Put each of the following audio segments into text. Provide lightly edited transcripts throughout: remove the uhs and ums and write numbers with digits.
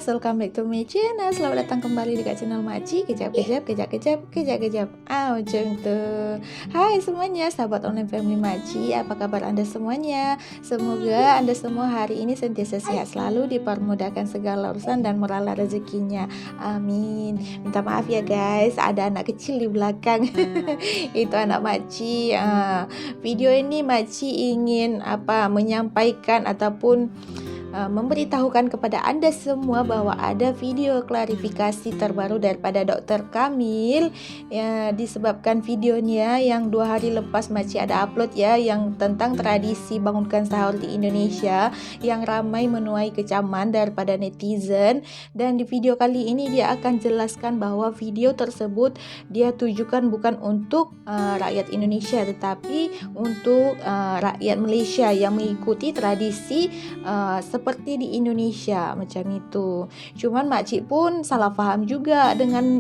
welcome back to my channel. Selamat datang kembali dekat channel Makcik. Kejap. Macam tu. Hai semuanya, sahabat online family Makcik. Apa kabar anda semuanya? Semoga anda semua hari ini sentiasa sehat selalu, dipermudahkan segala urusan dan meralah rezekinya. Amin. Minta maaf ya guys, ada anak kecil di belakang. Itu anak Makcik. Video ini Makcik ingin menyampaikan ataupun memberitahukan kepada anda semua bahwa ada video klarifikasi terbaru daripada Dr. Kamil ya, disebabkan videonya yang 2 hari lepas Makcik ada upload ya, yang tentang tradisi bangunkan sahur di Indonesia yang ramai menuai kecaman daripada netizen. Dan di video kali ini dia akan jelaskan bahwa video tersebut dia tujukan bukan untuk rakyat Indonesia tetapi untuk rakyat Malaysia yang mengikuti tradisi seperti di Indonesia macam itu. Cuman Makcik pun salah faham juga dengan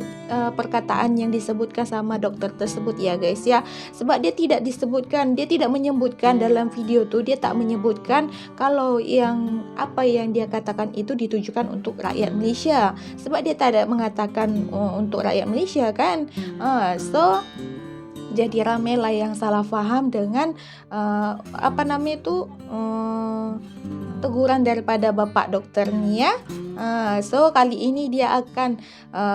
perkataan yang disebutkan sama dokter tersebut ya guys ya. Sebab dia tidak menyebutkan dalam video tu, dia tak menyebutkan kalau yang apa yang dia katakan itu ditujukan untuk rakyat Malaysia. Sebab dia tak ada mengatakan untuk rakyat Malaysia kan. Jadi ramailah yang salah faham dengan teguran daripada bapak dokter ni ya. So kali ini dia akan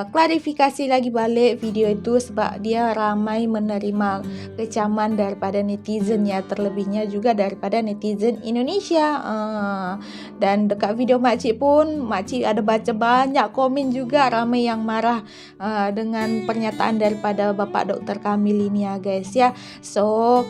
klarifikasi lagi balik video itu sebab dia ramai menerima kecaman daripada netizen ya, terlebihnya juga daripada netizen Indonesia. Dan dekat video Makcik pun Makcik ada baca banyak komen juga, ramai yang marah dengan pernyataan daripada bapak dokter Kamil ini ya guys ya. So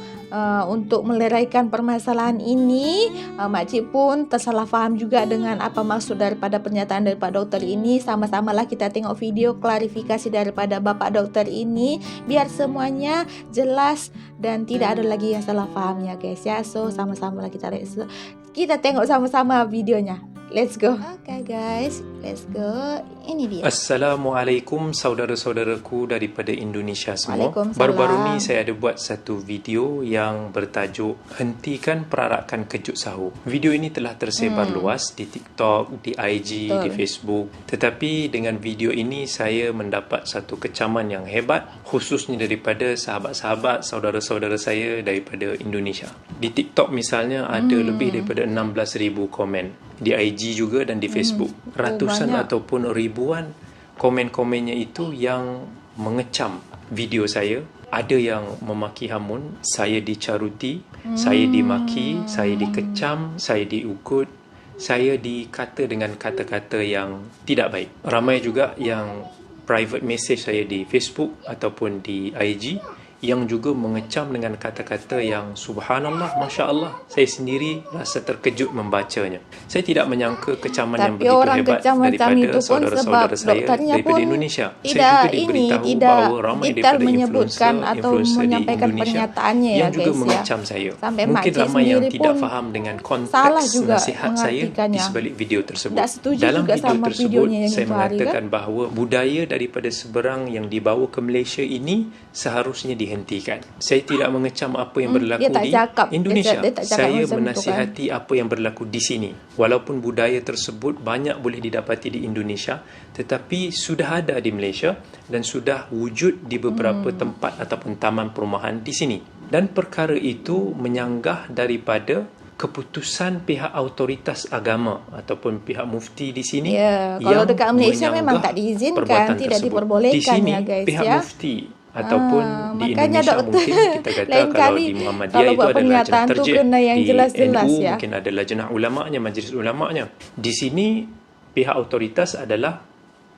untuk meleraikan permasalahan ini, Makcik pun tersalah faham juga dengan apa maksud daripada pernyataan daripada dokter ini. Sama-samalah kita tengok video klarifikasi daripada bapak dokter ini biar semuanya jelas dan tidak ada lagi yang salah faham ya guys ya. So sama-samalah kita tengok sama-sama videonya. Let's go. Okay guys, let's go. Ini dia. Assalamualaikum saudara-saudaraku daripada Indonesia semua. Baru-baru ni saya ada buat satu video yang bertajuk Hentikan Perarakan Kejut Sahur. Video ini telah tersebar luas di TikTok, di IG, di Facebook. Tetapi dengan video ini saya mendapat satu kecaman yang hebat, khususnya daripada sahabat-sahabat, saudara-saudara saya daripada Indonesia. Di TikTok misalnya ada lebih daripada 16,000 komen. Di IG juga dan di Facebook. Ratusan ataupun ribuan komen-komennya itu yang mengecam video saya. Ada yang memaki hamun, saya dicaruti, saya dimaki, saya dikecam, saya diugut, saya dikata dengan kata-kata yang tidak baik. Ramai juga yang private message saya di Facebook ataupun di IG yang juga mengecam dengan kata-kata yang subhanallah, masya Allah. Saya sendiri rasa terkejut membacanya. Saya tidak menyangka kecaman yang begitu hebat daripada saudara-saudara saya daripada Indonesia. Saya juga diberitahu bahawa ramai daripada influencer di Indonesia yang juga mengecam saya. Mungkin ramai yang tidak faham dengan konteks nasihat saya di sebalik video tersebut. Dalam video tersebut saya mengatakan bahawa budaya daripada seberang yang dibawa ke Malaysia ini seharusnya dihentikan. Saya tidak mengecam apa yang berlaku di Indonesia. Saya menasihati apa yang berlaku di sini. Walaupun budaya tersebut banyak boleh didapati di Indonesia, tetapi sudah ada di Malaysia dan sudah wujud di beberapa tempat ataupun taman perumahan di sini. Dan perkara itu menyanggah daripada keputusan pihak autoritas agama ataupun pihak mufti di sini. Kalau dekat Malaysia memang tak diizinkan, tidak diperbolehkan di sini, ya guys pihak ya. Mufti ataupun di Indonesia mungkin kita kata lain kalau kali, di Muhammadiyah kalau itu buat ada lajnah terjih, yang di jelas-jelas, NU ya. mungkin ada lajnah ulama'nya, majlis ulama'nya. Di sini pihak autoritas adalah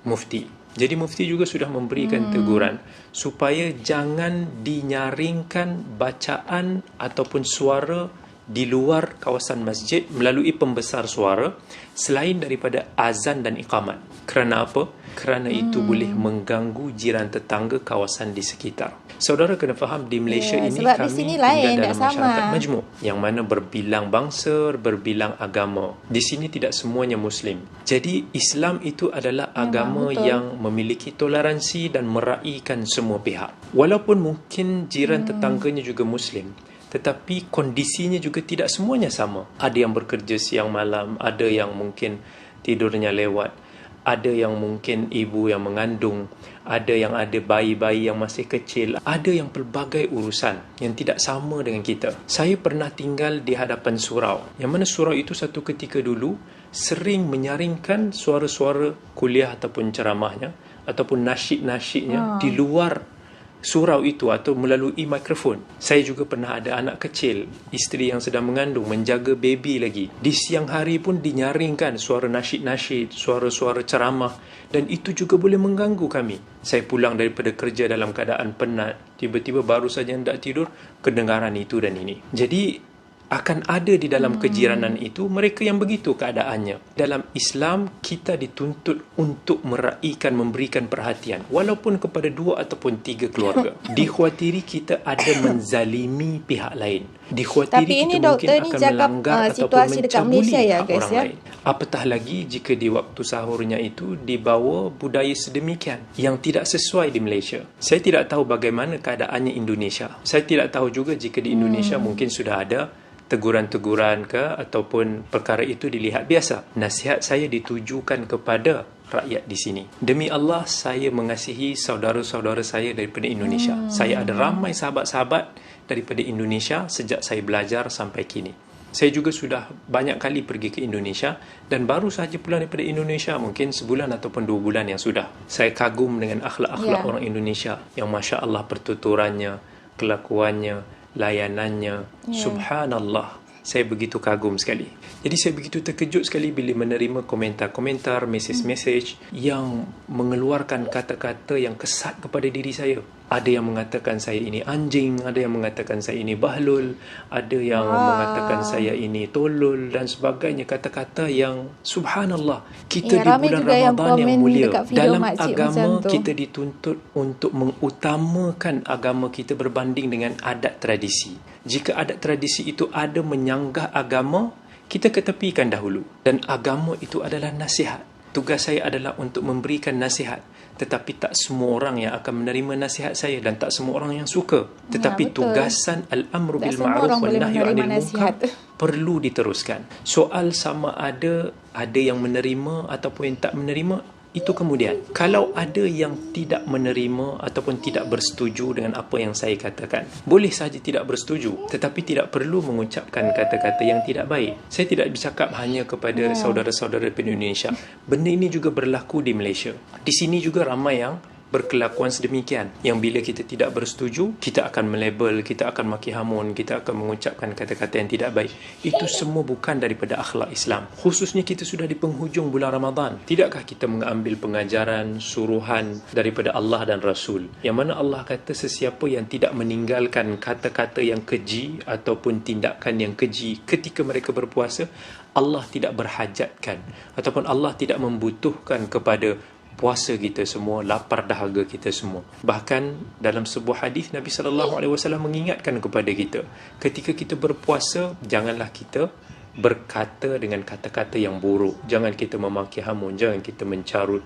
mufti. Jadi mufti juga sudah memberikan teguran supaya jangan dinyaringkan bacaan ataupun suara di luar kawasan masjid melalui pembesar suara selain daripada azan dan iqamat. Kerana apa? Kerana itu boleh mengganggu jiran tetangga kawasan di sekitar. Saudara kena faham di Malaysia ini kami tinggal dalam masyarakat majmuk yang mana berbilang bangsa, berbilang agama. Di sini tidak semuanya Muslim. Jadi Islam itu adalah agama yang memiliki toleransi dan meraihkan semua pihak. Walaupun mungkin jiran tetangganya juga Muslim, tetapi kondisinya juga tidak semuanya sama. Ada yang bekerja siang malam, ada yang mungkin tidurnya lewat, ada yang mungkin ibu yang mengandung, ada yang ada bayi-bayi yang masih kecil, ada yang pelbagai urusan yang tidak sama dengan kita. Saya pernah tinggal di hadapan surau, yang mana surau itu satu ketika dulu sering menyaringkan suara-suara kuliah ataupun ceramahnya ataupun nasyid-nasyidnya di luar surau itu atau melalui mikrofon. Saya juga pernah ada anak kecil, isteri yang sedang mengandung, menjaga baby lagi. Di siang hari pun dinyaringkan suara nasyid-nasyid, suara-suara ceramah, dan itu juga boleh mengganggu kami. Saya pulang daripada kerja dalam keadaan penat, tiba-tiba baru saja hendak tidur, kedengaran itu dan ini. Jadi akan ada di dalam kejiranan itu mereka yang begitu keadaannya. Dalam Islam, kita dituntut untuk meraihkan, memberikan perhatian walaupun kepada 2 ataupun 3 keluarga. Dikhawatiri kita ada menzalimi pihak lain. Dikhawatiri kita mungkin akan melanggar ataupun mencabuli hak orang lain. Apatah lagi jika di waktu sahurnya itu dibawa budaya sedemikian yang tidak sesuai di Malaysia. Saya tidak tahu bagaimana keadaannya Indonesia. Saya tidak tahu juga jika di Indonesia mungkin sudah ada teguran-teguran ke ataupun perkara itu dilihat biasa. Nasihat saya ditujukan kepada rakyat di sini. Demi Allah, saya mengasihi saudara-saudara saya daripada Indonesia. Saya ada ramai sahabat-sahabat daripada Indonesia sejak saya belajar sampai kini. Saya juga sudah banyak kali pergi ke Indonesia dan baru sahaja pulang daripada Indonesia mungkin sebulan ataupun 2 bulan yang sudah. Saya kagum dengan akhlak-akhlak orang Indonesia yang Masya Allah pertuturannya, kelakuannya, layanannya, subhanallah, saya begitu kagum sekali. Jadi saya begitu terkejut sekali bila menerima komentar-komentar, mesej-mesej yang mengeluarkan kata-kata yang kesat kepada diri saya. Ada yang mengatakan saya ini anjing, ada yang mengatakan saya ini bahlul, ada yang mengatakan saya ini tolol dan sebagainya, kata-kata yang subhanallah. Kita di bulan Ramadan yang mulia, dalam agama kita dituntut untuk mengutamakan agama kita berbanding dengan adat tradisi. Jika adat tradisi itu ada menyanggah agama, kita ketepikan dahulu. Dan agama itu adalah nasihat. Tugas saya adalah untuk memberikan nasihat. Tetapi tak semua orang yang akan menerima nasihat saya dan tak semua orang yang suka. Tetapi tugasan al-amru bil ma'ruf wal nahyi 'anil munkar perlu diteruskan. Soal sama ada yang menerima ataupun yang tak menerima, itu kemudian. Kalau ada yang tidak menerima ataupun tidak bersetuju dengan apa yang saya katakan, boleh saja tidak bersetuju, tetapi tidak perlu mengucapkan kata-kata yang tidak baik. Saya tidak bercakap hanya kepada saudara-saudara di Indonesia. Benda ini juga berlaku di Malaysia. Di sini juga ramai yang berkelakuan sedemikian, yang bila kita tidak bersetuju, kita akan melabel, kita akan maki hamun, kita akan mengucapkan kata-kata yang tidak baik. Itu semua bukan daripada akhlak Islam. Khususnya kita sudah di penghujung bulan Ramadan. Tidakkah kita mengambil pengajaran, suruhan daripada Allah dan Rasul, yang mana Allah kata sesiapa yang tidak meninggalkan kata-kata yang keji ataupun tindakan yang keji ketika mereka berpuasa, Allah tidak berhajatkan ataupun Allah tidak membutuhkan kepada puasa kita semua, lapar dahaga kita semua. Bahkan dalam sebuah hadis Nabi SAW mengingatkan kepada kita, ketika kita berpuasa, janganlah kita berkata dengan kata-kata yang buruk, jangan kita memaki hamun, jangan kita mencarut,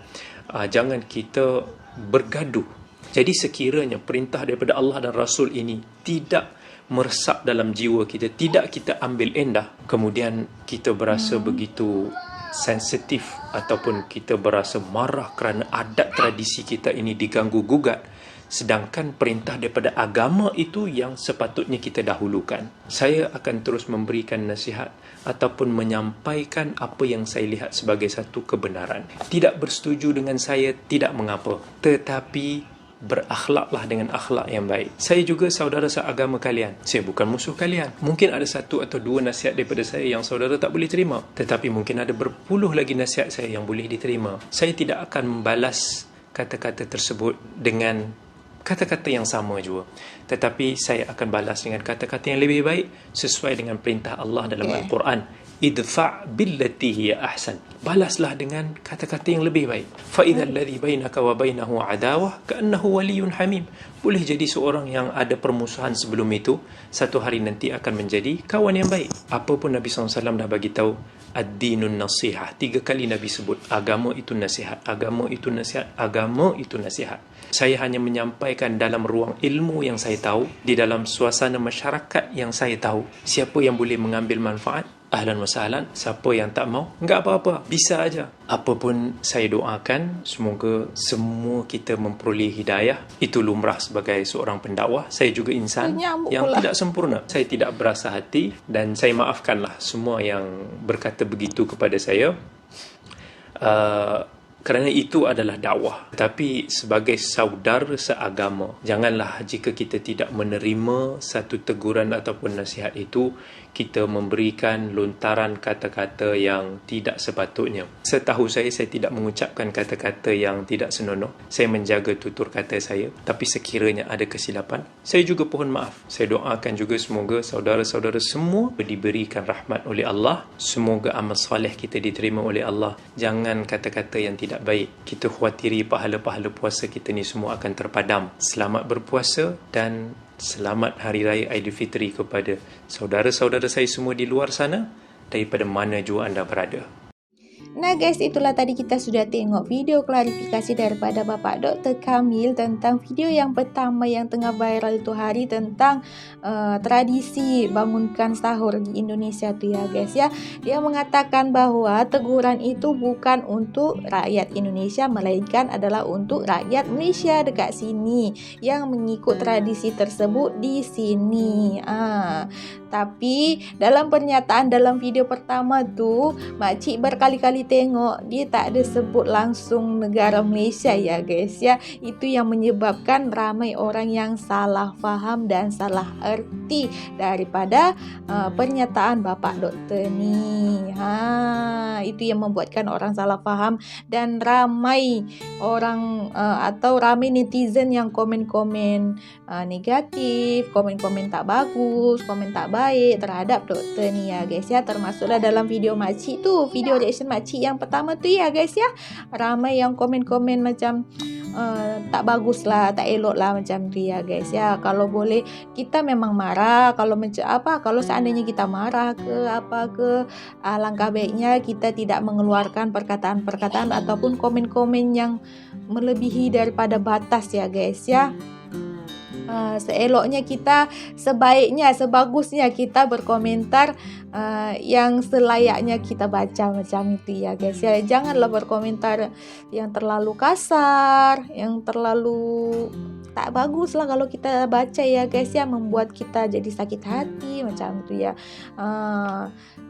jangan kita bergaduh. Jadi sekiranya perintah daripada Allah dan Rasul ini tidak meresap dalam jiwa kita, tidak kita ambil endah, kemudian kita berasa begitu sensitif ataupun kita berasa marah kerana adat tradisi kita ini diganggu gugat, sedangkan perintah daripada agama itu yang sepatutnya kita dahulukan. Saya akan terus memberikan nasihat ataupun menyampaikan apa yang saya lihat sebagai satu kebenaran. Tidak bersetuju dengan saya tidak mengapa, tetapi berakhlaklah dengan akhlak yang baik. Saya juga saudara seagama kalian. Saya bukan musuh kalian. Mungkin ada 1 atau 2 nasihat daripada saya yang saudara tak boleh terima, tetapi mungkin ada berpuluh lagi nasihat saya yang boleh diterima. Saya tidak akan membalas kata-kata tersebut dengan kata-kata yang sama juga, tetapi saya akan balas dengan kata-kata yang lebih baik sesuai dengan perintah Allah dalam Al-Quran. Idfa' billati hiya ahsan. Balaslah dengan kata-kata yang lebih baik. Fa idzal ladzi bainaka wa bainahu adawah ka'annahu waliyyun hamim. Boleh jadi seorang yang ada permusuhan sebelum itu, satu hari nanti akan menjadi kawan yang baik. Apa pun Nabi SAW dah bagi tahu, ad-dinun nasihah. 3 kali Nabi sebut agama itu nasihat, agama itu nasihat, agama itu nasihat. Saya hanya menyampaikan dalam ruang ilmu yang saya tahu, di dalam suasana masyarakat yang saya tahu. Siapa yang boleh mengambil manfaat, ahlan wa sahlan. Siapa yang tak mau, enggak apa-apa, bisa aja. Apa pun saya doakan, semoga semua kita memperoleh hidayah. Itu lumrah sebagai seorang pendakwah. Saya juga insan yang tidak sempurna. Saya tidak berasa hati dan saya maafkanlah semua yang berkata begitu kepada saya. Kerana itu adalah dakwah. Tapi sebagai saudara seagama, janganlah jika kita tidak menerima satu teguran ataupun nasihat itu, kita memberikan lontaran kata-kata yang tidak sepatutnya. Setahu saya tidak mengucapkan kata-kata yang tidak senonoh. Saya menjaga tutur kata saya. Tapi sekiranya ada kesilapan, saya juga pohon maaf. Saya doakan juga semoga saudara-saudara semua diberikan rahmat oleh Allah. Semoga amal soleh kita diterima oleh Allah. Jangan kata-kata yang tidak baik. Kita khawatiri pahala-pahala puasa kita ni semua akan terpadam. Selamat berpuasa dan selamat Hari Raya Aidilfitri kepada saudara-saudara saya semua di luar sana, daripada mana jua anda berada. Nah guys, itulah tadi kita sudah tengok video klarifikasi daripada Bapak Dr. Kamil tentang video yang pertama yang tengah viral itu hari tentang tradisi bangunkan sahur di Indonesia tu ya guys ya. Dia mengatakan bahawa teguran itu bukan untuk rakyat Indonesia, melainkan adalah untuk rakyat Malaysia dekat sini yang mengikut tradisi tersebut di sini. Tapi dalam pernyataan dalam video pertama tu, makcik berkali-kali tengok dia tak ada sebut langsung negara Malaysia ya guys ya. Itu yang menyebabkan ramai orang yang salah faham dan salah erti daripada pernyataan Bapak Doktor ni. Itu yang membuatkan orang salah faham dan ramai orang atau ramai netizen yang komen-komen negatif, komen-komen tak bagus, komen tak baik terhadap doktor ni ya guys ya. Termasuklah dalam video makcik tu, video reaction makcik yang pertama tu ya guys ya. Ramai yang komen-komen macam tak bagus lah, tak elok lah macam tu ya guys ya. Kalau boleh kita memang marah, kalau kalau seandainya kita marah ke apa ke, alangkah baiknya kita tidak mengeluarkan perkataan-perkataan ataupun komen-komen yang melebihi daripada batas ya guys ya. Seeloknya kita, sebaiknya, sebagusnya kita berkomentar yang selayaknya kita baca macam itu ya guys ya. Janganlah berkomentar yang terlalu kasar, yang terlalu tak bagus lah kalau kita baca ya guys ya, membuat kita jadi sakit hati macam itu ya.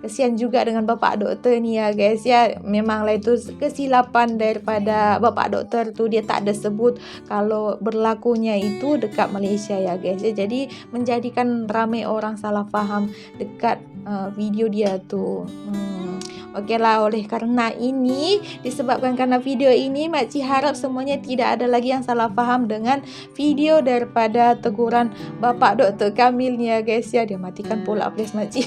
Kesian juga dengan Bapak Doktor ni ya guys ya. Memanglah itu kesilapan daripada Bapak Doktor tu, dia tak ada sebut kalau berlakunya itu dekat Malaysia ya guys ya. Jadi menjadikan ramai orang salah faham dekat video dia tu. Okeylah, oleh kerana ini, disebabkan karena video ini, makcik harap semuanya tidak ada lagi yang salah faham dengan video daripada teguran Bapak Dr. Kamil ni ya guys ya. Dia matikan pula flash makcik.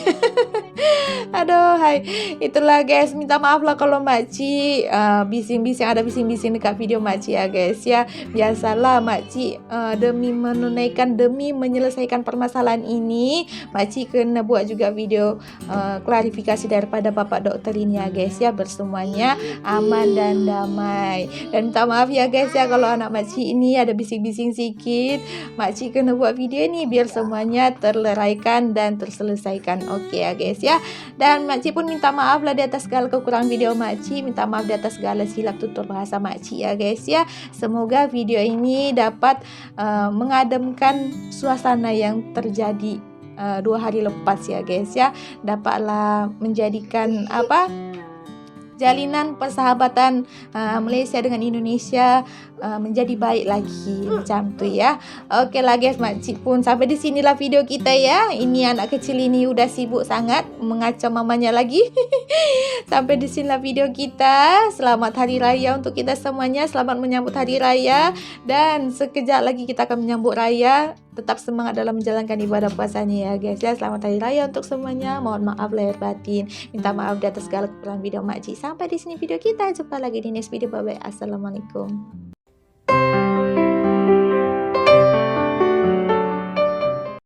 Aduh, hai. Itulah guys, minta maaf lah kalau makcik bising-bising, ada bising-bising dekat video makcik ya guys ya. Biasalah makcik demi menyelesaikan permasalahan ini, makcik kena buat juga video klarifikasi daripada Bapak Doktor ini ya guys ya, bersemuanya aman dan damai. Dan minta maaf ya guys ya kalau anak makcik ini ada bising-bising sikit. Makcik kena buat video ni biar semuanya terleraikan dan terselesaikan. Okey ya guys ya. Dan makcik pun minta maaf lah di atas segala kekurangan video makcik, minta maaf di atas segala silap tutur bahasa makcik ya guys ya. Semoga video ini dapat mengademkan suasana yang terjadi 2 hari lepas ya guys ya. Dapatlah menjadikan jalinan persahabatan Malaysia dengan Indonesia menjadi baik lagi macam tu ya. Okeylah guys, makcik pun sampai di sinilah video kita ya. Ini anak kecil ini udah sibuk sangat mengacau mamanya lagi. Sampai di sinilah video kita. Selamat Hari Raya untuk kita semuanya. Selamat menyambut Hari Raya dan sekejap lagi kita akan menyambut raya. Tetap semangat dalam menjalankan ibadah puasanya ya guys ya. Selamat Hari Raya untuk semuanya. Mohon maaf lahir batin. Minta maaf di atas segala kekurangan video makcik. Sampai di sini video kita. Jumpa lagi di next video. Bye bye. Assalamualaikum.